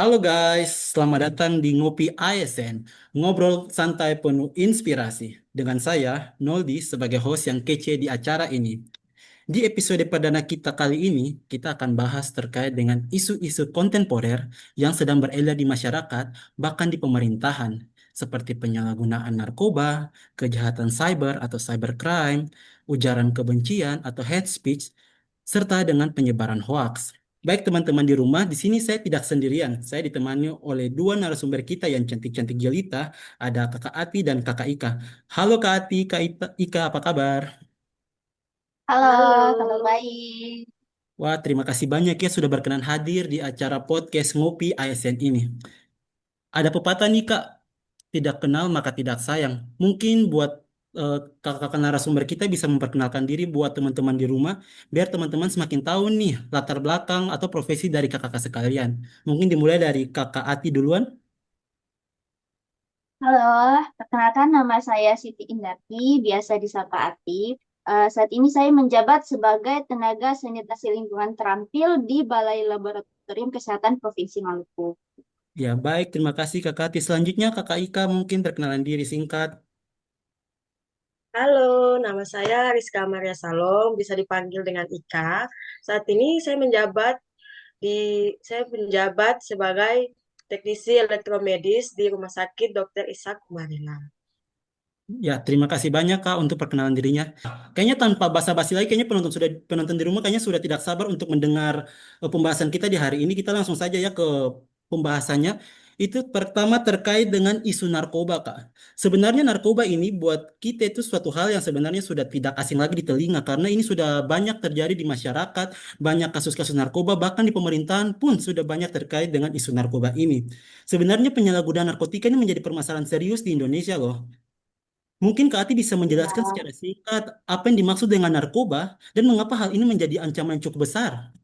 Halo guys, selamat datang di Ngopi ASN, ngobrol santai penuh inspirasi. Dengan saya, Noldi, sebagai host yang kece di acara ini. Di episode perdana kita kali ini, kita akan bahas terkait dengan isu-isu kontemporer yang sedang beredar di masyarakat, bahkan di pemerintahan, seperti penyalahgunaan narkoba, kejahatan cyber atau cybercrime, ujaran kebencian atau hate speech, serta dengan penyebaran hoaks. Baik teman-teman di rumah, di sini saya tidak sendirian. Saya ditemani oleh dua narasumber kita yang cantik-cantik jelita, ada Kakak Ati dan Kakak Ika. Halo Kak Ati, Ika, apa kabar? Halo, kabar Halo, baik. Wah, terima kasih banyak ya sudah berkenan hadir di acara podcast Ngopi ASN ini. Ada pepatah nih Kak, tidak kenal maka tidak sayang. Mungkin buat kakak-kakak narasumber kita bisa memperkenalkan diri buat teman-teman di rumah, biar teman-teman semakin tahu nih latar belakang atau profesi dari kakak-kakak sekalian. Mungkin dimulai dari Kakak Ati duluan. Halo, perkenalkan nama saya Siti Indarti, biasa disapa Atif. Saat ini saya menjabat sebagai tenaga sanitasi lingkungan terampil di Balai Laboratorium Kesehatan Provinsi Maluku. Ya, baik, terima kasih Kakak Ati. Selanjutnya Kakak Ika mungkin perkenalan diri singkat. halo, nama saya Rizka Maria Salom, bisa dipanggil dengan Ika. Saat ini di saya menjabat sebagai teknisi elektromedis di Rumah Sakit Dr. Ishak Kumarila. Ya, terima kasih banyak Kak untuk perkenalan dirinya. Kayaknya tanpa basa-basi lagi, kayaknya penonton di rumah kayaknya sudah tidak sabar untuk mendengar pembahasan kita di hari ini. Kita langsung saja ya ke pembahasannya. Itu pertama terkait dengan isu narkoba, Kak. Sebenarnya narkoba ini buat kita itu suatu hal yang sebenarnya sudah tidak asing lagi di telinga karena ini sudah banyak terjadi di masyarakat, banyak kasus-kasus narkoba, bahkan di pemerintahan pun sudah banyak terkait dengan isu narkoba ini. Sebenarnya penyalahgunaan narkotika ini menjadi permasalahan serius di Indonesia loh. Mungkin Kak Ati bisa menjelaskan Ya, secara singkat apa yang dimaksud dengan narkoba dan mengapa hal ini menjadi ancaman yang cukup besar.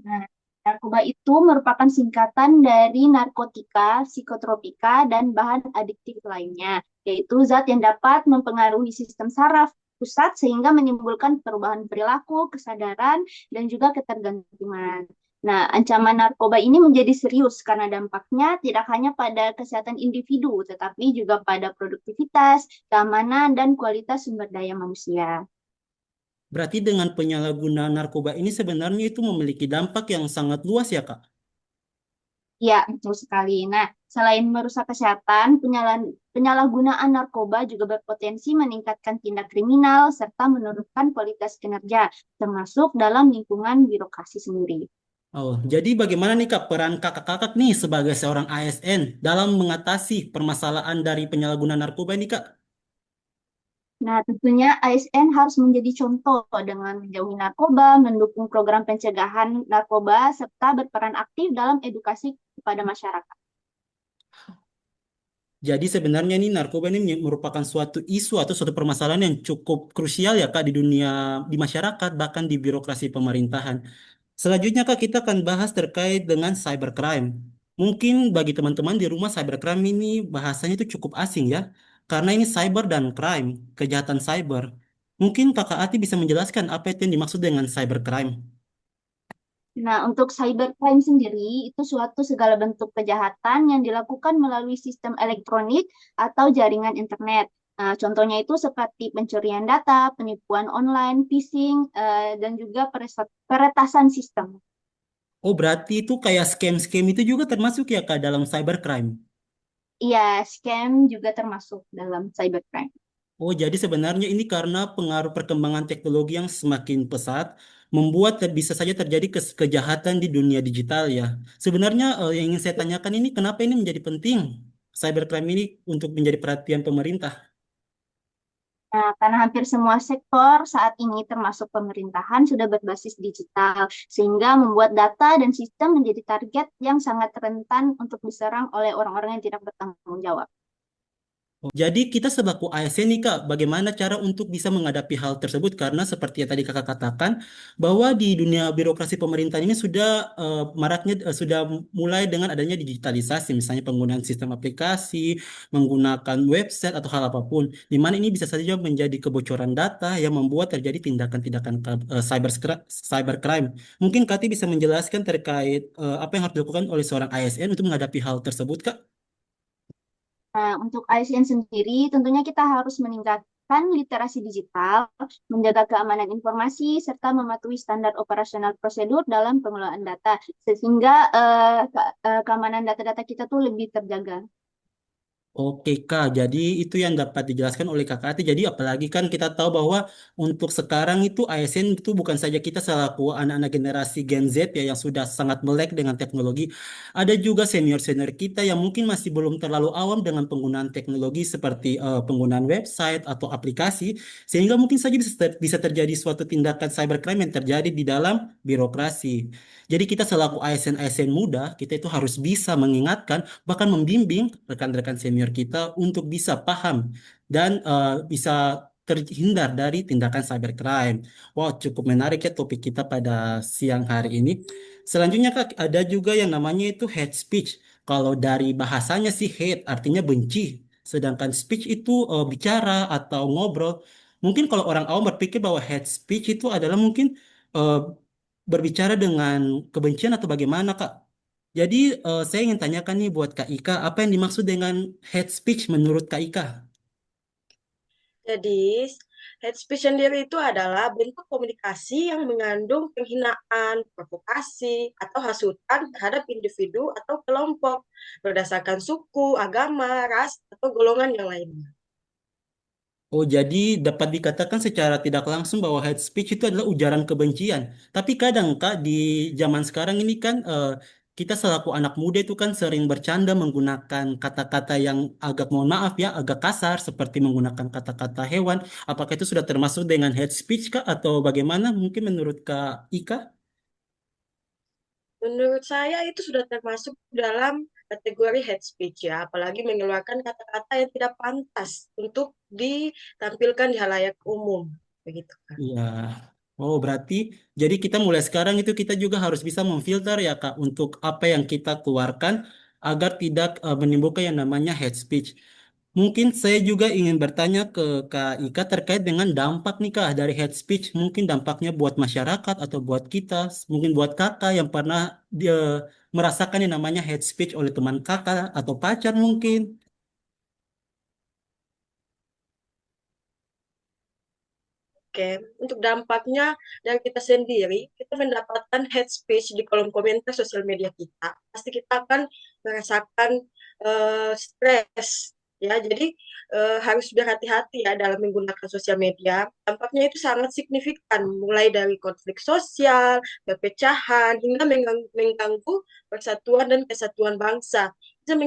nah, narkoba itu merupakan singkatan dari narkotika, psikotropika, dan bahan adiktif lainnya, yaitu zat yang dapat mempengaruhi sistem saraf pusat sehingga menimbulkan perubahan perilaku, kesadaran, dan juga ketergantungan. Nah, ancaman narkoba ini menjadi serius karena dampaknya tidak hanya pada kesehatan individu, tetapi juga pada produktivitas, keamanan, dan kualitas sumber daya manusia. Berarti dengan penyalahgunaan narkoba ini sebenarnya itu memiliki dampak yang sangat luas ya Kak. Ya, betul sekali. Nah, selain merusak kesehatan, penyalahgunaan narkoba juga berpotensi meningkatkan tindak kriminal serta menurunkan kualitas kinerja, termasuk dalam lingkungan birokrasi sendiri. Oh, jadi bagaimana nih Kak peran kakak-kakak nih sebagai seorang ASN dalam mengatasi permasalahan dari penyalahgunaan narkoba ini Kak? Nah, tentunya ASN harus menjadi contoh dengan menjauhi narkoba, mendukung program pencegahan narkoba, serta berperan aktif dalam edukasi kepada masyarakat. Jadi sebenarnya ini narkoba ini merupakan suatu isu atau suatu permasalahan yang cukup krusial ya Kak di dunia, di masyarakat, bahkan di birokrasi pemerintahan. Selanjutnya Kak, kita akan bahas terkait dengan cybercrime. Mungkin bagi teman-teman di rumah cybercrime ini bahasanya itu cukup asing ya. Karena ini cyber dan crime, kejahatan cyber. Mungkin Kakak Ati bisa menjelaskan apa itu yang dimaksud dengan cybercrime. Nah, untuk cybercrime sendiri itu suatu segala bentuk kejahatan yang dilakukan melalui sistem elektronik atau jaringan internet. Nah, contohnya itu seperti pencurian data, penipuan online, phishing, dan juga peretasan sistem. Oh berarti itu kayak scam-scam itu juga termasuk ya Kak dalam cybercrime. Iya, scam juga termasuk dalam cybercrime. Oh, jadi sebenarnya ini karena pengaruh perkembangan teknologi yang semakin pesat, membuat bisa saja terjadi kejahatan di dunia digital ya. Sebenarnya yang ingin saya tanyakan ini, kenapa ini menjadi penting cybercrime ini untuk menjadi perhatian pemerintah? Nah, karena hampir semua sektor saat ini termasuk pemerintahan sudah berbasis digital, sehingga membuat data dan sistem menjadi target yang sangat rentan untuk diserang oleh orang-orang yang tidak bertanggung jawab. Oh, jadi kita selaku ASN nih Kak, bagaimana cara untuk bisa menghadapi hal tersebut? Karena seperti yang tadi Kakak katakan, bahwa di dunia birokrasi pemerintahan ini sudah maraknya, sudah mulai dengan adanya digitalisasi, misalnya penggunaan sistem aplikasi, menggunakan website atau hal apapun, di mana ini bisa saja menjadi kebocoran data yang membuat terjadi tindakan-tindakan cybercrime. Mungkin Kak bisa menjelaskan terkait apa yang harus dilakukan oleh seorang ASN untuk menghadapi hal tersebut, Kak? Nah, untuk ASN sendiri, tentunya kita harus meningkatkan literasi digital, menjaga keamanan informasi, serta mematuhi standar operasional prosedur dalam pengelolaan data, sehingga keamanan data-data kita tuh lebih terjaga. Oke Kak, jadi itu yang dapat dijelaskan oleh Kakak Ati. Jadi apalagi kan kita tahu bahwa untuk sekarang itu ASN itu bukan saja kita selaku anak-anak generasi Gen Z ya yang sudah sangat melek dengan teknologi. Ada juga senior-senior kita yang mungkin masih belum terlalu awam dengan penggunaan teknologi seperti penggunaan website atau aplikasi. Sehingga mungkin saja bisa terjadi suatu tindakan cybercrime yang terjadi di dalam birokrasi. Jadi kita selaku ASN-ASN muda, kita itu harus bisa mengingatkan bahkan membimbing rekan-rekan senior kita untuk bisa paham dan bisa terhindar dari tindakan cybercrime. Wow, cukup menarik ya topik kita pada siang hari ini. Selanjutnya Kak, ada juga yang namanya itu hate speech. Kalau dari bahasanya sih hate artinya benci. Sedangkan speech itu bicara atau ngobrol. Mungkin kalau orang awam berpikir bahwa hate speech itu adalah mungkin eh, berbicara dengan kebencian atau bagaimana, Kak? Jadi saya ingin tanyakan nih buat Kak Ika, apa yang dimaksud dengan hate speech menurut Kak Ika? Jadi, hate speech sendiri itu adalah bentuk komunikasi yang mengandung penghinaan, provokasi, atau hasutan terhadap individu atau kelompok berdasarkan suku, agama, ras, atau golongan yang lainnya. Oh, jadi dapat dikatakan secara tidak langsung bahwa hate speech itu adalah ujaran kebencian. Tapi kadang, Kak, di zaman sekarang ini kan kita selaku anak muda itu kan sering bercanda menggunakan kata-kata yang agak mohon maaf ya, agak kasar seperti menggunakan kata-kata hewan. Apakah itu sudah termasuk dengan hate speech, Kak, atau bagaimana? Mungkin menurut Kak Ika? Menurut saya itu sudah termasuk dalam kategori hate speech ya, apalagi mengeluarkan kata-kata yang tidak pantas untuk ditampilkan di halayak umum, begitu kan. Iya. Oh, berarti jadi kita mulai sekarang itu kita juga harus bisa memfilter ya Kak untuk apa yang kita keluarkan agar tidak menimbulkan yang namanya hate speech. Mungkin saya juga ingin bertanya ke Kak Ika terkait dengan dampak nih Kak dari hate speech. Mungkin dampaknya buat masyarakat atau buat kita, mungkin buat Kakak yang pernah dia merasakan yang namanya hate speech oleh teman Kakak atau pacar mungkin. Oke, untuk dampaknya dari kita sendiri, kita mendapatkan hate speech di kolom komentar sosial media kita. Pasti kita akan merasakan stres, ya. Jadi harus berhati-hati ya dalam menggunakan sosial media. Dampaknya itu sangat signifikan, mulai dari konflik sosial, perpecahan, hingga mengganggu persatuan dan kesatuan bangsa. Bisa,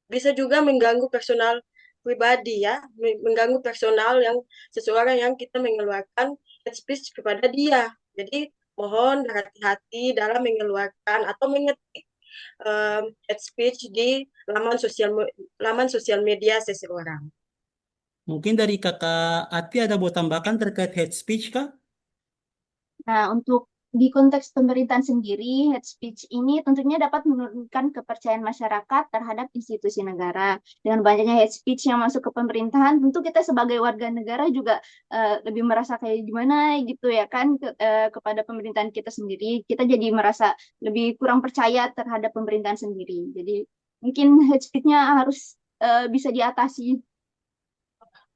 bisa juga mengganggu personal pribadi ya, mengganggu personal yang seseorang yang kita mengeluarkan hate speech kepada dia. Jadi mohon berhati-hati dalam mengeluarkan atau mengetik hate speech di laman sosial media seseorang. Mungkin dari Kakak Ati ada buat tambahkan terkait hate speech Kak? Nah, untuk di konteks pemerintahan sendiri, hate speech ini tentunya dapat menurunkan kepercayaan masyarakat terhadap institusi negara. Dengan banyaknya hate speech yang masuk ke pemerintahan, tentu kita sebagai warga negara juga lebih merasa kayak gimana gitu ya kan kepada pemerintahan kita sendiri. Kita jadi merasa lebih kurang percaya terhadap pemerintahan sendiri. Jadi mungkin hate speech-nya harus bisa diatasi.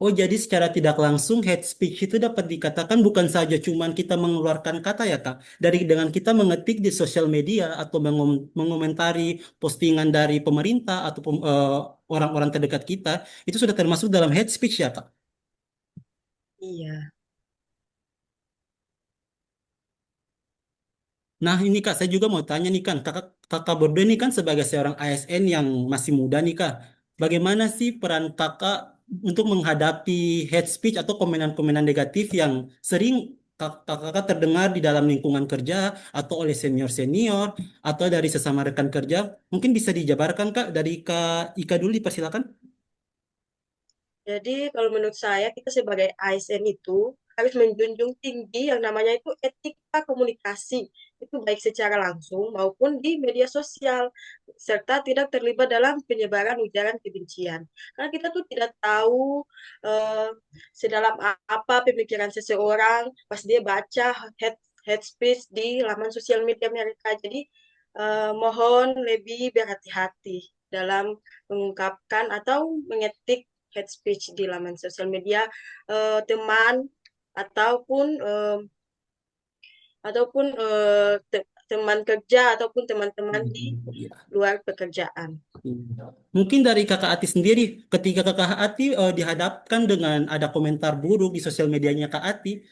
Oh, jadi secara tidak langsung hate speech itu dapat dikatakan bukan saja cuman kita mengeluarkan kata ya, Kak. Dari dengan kita mengetik di sosial media atau mengomentari postingan dari pemerintah atau orang-orang terdekat kita, itu sudah termasuk dalam hate speech ya, Kak. Iya. Nah, ini Kak, saya juga mau tanya nih kan, Kakak, Kakak berdua ini kan sebagai seorang ASN yang masih muda nih Kak, bagaimana sih peran Kakak untuk menghadapi hate speech atau komenan-komenan negatif yang sering Kakak terdengar di dalam lingkungan kerja atau oleh senior-senior atau dari sesama rekan kerja? Mungkin bisa dijabarkan Kak dari Kak Ika dulu, dipersilakan. Jadi kalau menurut saya kita sebagai ASN itu harus menjunjung tinggi yang namanya itu etika komunikasi. Itu baik secara langsung maupun di media sosial serta tidak terlibat dalam penyebaran ujaran kebencian. Karena kita tuh tidak tahu eh, sedalam apa pemikiran seseorang pas dia baca head speech di laman sosial media mereka. Jadi mohon lebih berhati-hati dalam mengungkapkan atau mengetik head speech di laman sosial media teman ataupun teman kerja ataupun teman-teman di Iya. luar pekerjaan. Mungkin dari Kakak Ati sendiri, ketika Kakak Ati dihadapkan dengan ada komentar buruk di sosial medianya Kak Ati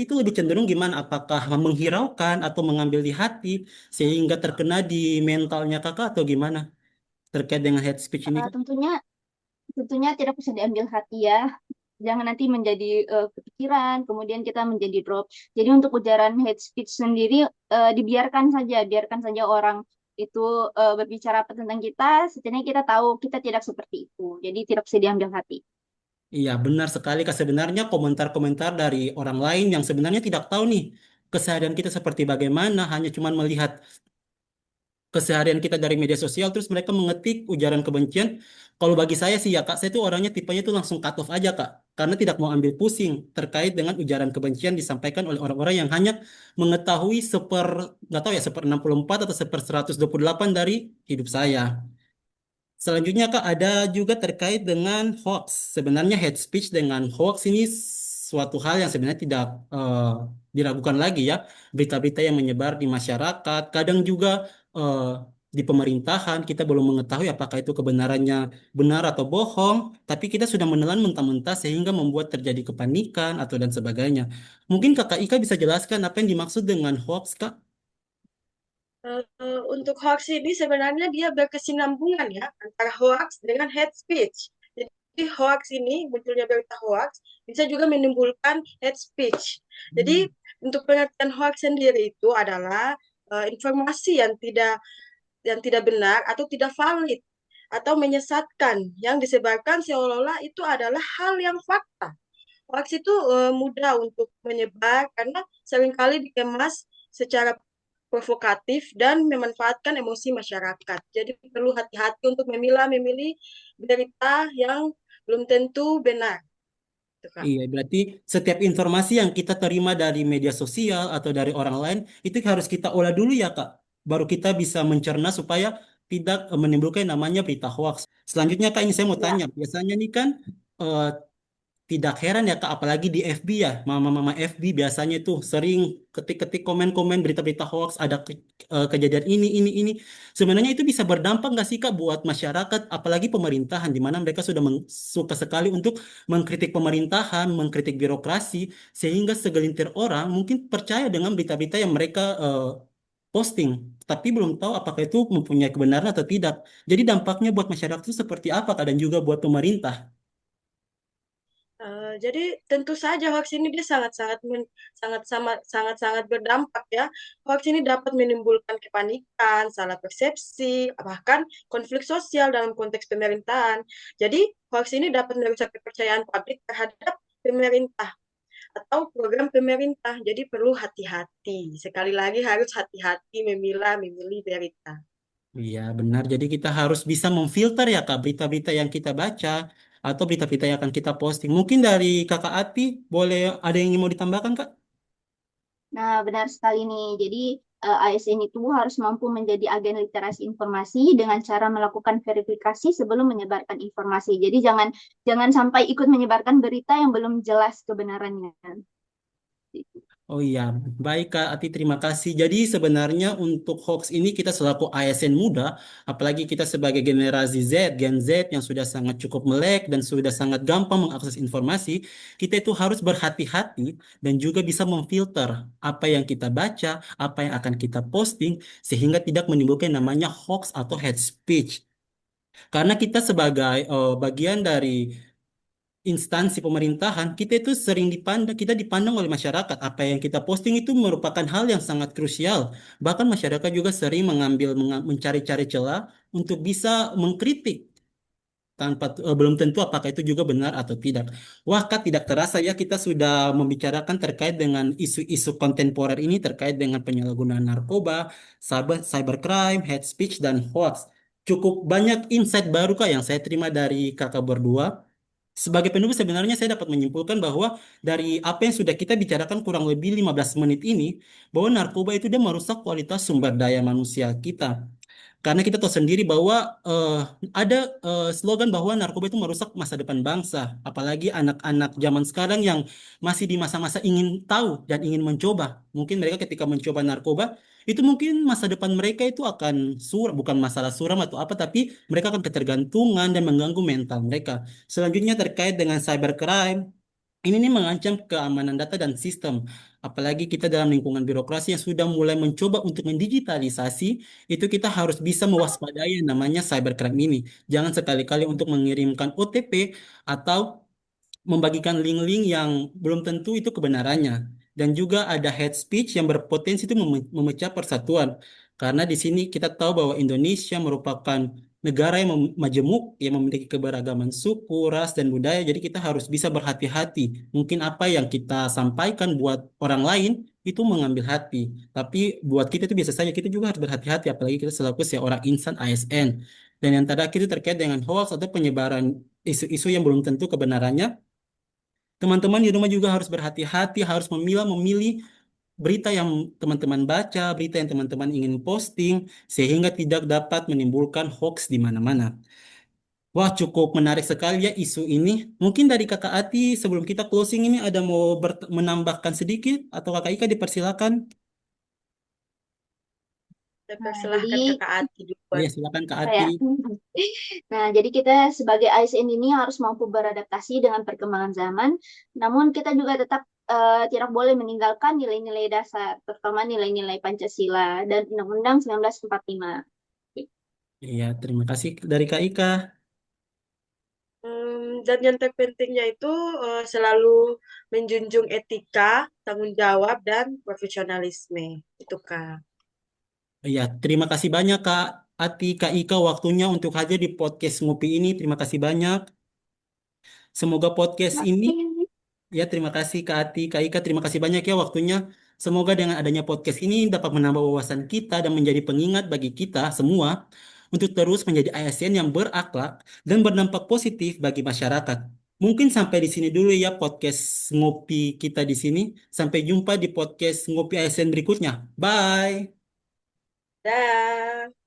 itu lebih cenderung gimana? Apakah menghiraukan atau mengambil di hati sehingga terkena di mentalnya Kakak atau gimana terkait dengan hate speech ini, Kak? Tentunya tentunya tidak bisa diambil hati ya. Jangan nanti menjadi kepikiran, kemudian kita menjadi drop. Jadi untuk ujaran hate speech sendiri biarkan saja orang itu berbicara apa tentang kita, setidaknya kita tahu kita tidak seperti itu. Jadi tidak bisa diambil hati. Iya, benar sekali, Kak. Sebenarnya komentar-komentar dari orang lain yang sebenarnya tidak tahu nih keseharian kita seperti bagaimana, hanya cuma melihat keseharian kita dari media sosial, terus mereka mengetik ujaran kebencian. Kalau bagi saya sih ya Kak, saya tuh orangnya tipenya tuh langsung cut off aja Kak, karena tidak mau ambil pusing terkait dengan ujaran kebencian disampaikan oleh orang-orang yang hanya mengetahui nggak tahu ya, 1/64 atau 1/128 dari hidup saya. Selanjutnya Kak, ada juga terkait dengan hoax. Sebenarnya hate speech dengan hoax ini suatu hal yang sebenarnya tidak diragukan lagi ya. Berita-berita yang menyebar di masyarakat, kadang juga eh, di pemerintahan kita belum mengetahui apakah itu kebenarannya benar atau bohong, tapi kita sudah menelan mentah-mentah sehingga membuat terjadi kepanikan atau dan sebagainya. Mungkin Kakak Ika bisa jelaskan apa yang dimaksud dengan hoax, Kak? Untuk hoax ini sebenarnya dia berkesinambungan ya antara hoax dengan hate speech. Jadi hoax ini munculnya berita hoax bisa juga menimbulkan hate speech. Jadi untuk pengertian hoax sendiri itu adalah informasi yang tidak benar atau tidak valid atau menyesatkan yang disebarkan seolah-olah itu adalah hal yang fakta. Hoax itu mudah untuk menyebar karena seringkali dikemas secara provokatif dan memanfaatkan emosi masyarakat. Jadi perlu hati-hati untuk memilah-memilih berita yang belum tentu benar. Gitu, Kak. Iya, berarti setiap informasi yang kita terima dari media sosial atau dari orang lain itu harus kita olah dulu ya, Kak. Baru kita bisa mencerna supaya tidak menimbulkan namanya berita hoax. Selanjutnya, Kak, ini saya mau Ya, tanya. Biasanya nih kan eh, tidak heran ya Kak, apalagi di FB ya, mama-mama FB biasanya tuh sering ketik-ketik komen-komen berita-berita hoax, ada kejadian ini. Sebenarnya itu bisa berdampak nggak sih Kak buat masyarakat, apalagi pemerintahan, di mana mereka sudah suka sekali untuk mengkritik pemerintahan, mengkritik birokrasi, sehingga segelintir orang mungkin percaya dengan berita-berita yang mereka posting, tapi belum tahu apakah itu mempunyai kebenaran atau tidak. Jadi dampaknya buat masyarakat itu seperti apa Kak, dan juga buat pemerintah. Jadi tentu saja hoax ini dia sangat-sangat berdampak ya. Hoax ini dapat menimbulkan kepanikan, salah persepsi, bahkan konflik sosial dalam konteks pemerintahan. Jadi hoax ini dapat merusak kepercayaan publik terhadap pemerintah atau program pemerintah. Jadi perlu hati-hati. Sekali lagi harus hati-hati memilih berita. Iya, benar. Jadi kita harus bisa memfilter ya, Kak, berita-berita yang kita baca atau berita-berita yang akan kita posting. Mungkin dari Kakak Ati, boleh ada yang mau ditambahkan, Kak? nah benar sekali nih. Jadi ASN itu harus mampu menjadi agen literasi informasi dengan cara melakukan verifikasi sebelum menyebarkan informasi. Jadi jangan jangan sampai ikut menyebarkan berita yang belum jelas kebenarannya. Oh iya, baik Kak Ati, terima kasih. Jadi sebenarnya untuk hoax ini kita selaku ASN muda, apalagi kita sebagai generasi Z, Gen Z yang sudah sangat cukup melek dan sudah sangat gampang mengakses informasi, kita itu harus berhati-hati dan juga bisa memfilter apa yang kita baca, apa yang akan kita posting, sehingga tidak menimbulkan namanya hoax atau hate speech. Karena kita sebagai bagian dari instansi pemerintahan, kita itu sering kita dipandang oleh masyarakat. Apa yang kita posting itu merupakan hal yang sangat krusial. Bahkan masyarakat juga sering mencari-cari celah untuk bisa mengkritik belum tentu apakah itu juga benar atau tidak. Wah, Kak, tidak terasa ya kita sudah membicarakan terkait dengan isu-isu kontemporer ini terkait dengan penyalahgunaan narkoba, cybercrime, hate speech, dan hoax. Cukup banyak insight baru Kak yang saya terima dari kakak berdua. Sebagai penulis sebenarnya saya dapat menyimpulkan bahwa dari apa yang sudah kita bicarakan kurang lebih 15 menit ini, bahwa narkoba itu dia merusak kualitas sumber daya manusia kita. Karena kita tahu sendiri bahwa ada slogan bahwa narkoba itu merusak masa depan bangsa. Apalagi anak-anak zaman sekarang yang masih di masa-masa ingin tahu dan ingin mencoba. Mungkin mereka ketika mencoba narkoba, itu mungkin masa depan mereka itu akan suram, bukan masalah suram atau apa, tapi mereka akan ketergantungan dan mengganggu mental mereka. Selanjutnya terkait dengan cybercrime, ini nih mengancam keamanan data dan sistem. Apalagi kita dalam lingkungan birokrasi yang sudah mulai mencoba untuk mendigitalisasi, itu kita harus bisa mewaspadai yang namanya cybercrime ini. Jangan sekali-kali untuk mengirimkan OTP atau membagikan link-link yang belum tentu itu kebenarannya. Dan juga ada hate speech yang berpotensi itu memecah persatuan. Karena di sini kita tahu bahwa Indonesia merupakan negara yang majemuk, yang memiliki keberagaman suku, ras, dan budaya. Jadi kita harus bisa berhati-hati. Mungkin apa yang kita sampaikan buat orang lain itu mengambil hati. Tapi buat kita itu biasa saja. Kita juga harus berhati-hati. Apalagi kita selaku seorang insan ASN. Dan yang terakhir itu terkait dengan hoax atau penyebaran isu-isu yang belum tentu kebenarannya. Teman-teman di rumah juga harus berhati-hati, harus memilih berita yang teman-teman baca, berita yang teman-teman ingin posting, sehingga tidak dapat menimbulkan hoax di mana-mana. Wah, cukup menarik sekali ya isu ini. Mungkin dari Kakak Ati, sebelum kita closing ini ada mau menambahkan sedikit, atau Kakak Ika dipersilakan? Saya Nah, persilahkan jadi Kakak Ati Oh duluan. ya, silakan Kak Ati. saya Nah, jadi kita sebagai ASN ini harus mampu beradaptasi dengan perkembangan zaman, namun kita juga tetap tidak boleh meninggalkan nilai-nilai dasar, terutama nilai-nilai Pancasila dan Undang-Undang 1945. Iya, terima kasih dari Kak Ika. Dan yang terpentingnya itu selalu menjunjung etika, tanggung jawab, dan profesionalisme. Itu, Kak. Iya, terima kasih banyak Kak Ati, Kak Ika waktunya untuk hadir di podcast Ngopi ini. Terima kasih banyak. Semoga podcast ini, ya terima kasih Kak Ati, Kak Ika, terima kasih banyak ya waktunya. Semoga dengan adanya podcast ini dapat menambah wawasan kita dan menjadi pengingat bagi kita semua untuk terus menjadi ASN yang berakhlak dan berdampak positif bagi masyarakat. Mungkin sampai di sini dulu ya podcast ngopi kita di sini. Sampai jumpa di podcast ngopi ASN berikutnya. Bye. Dah.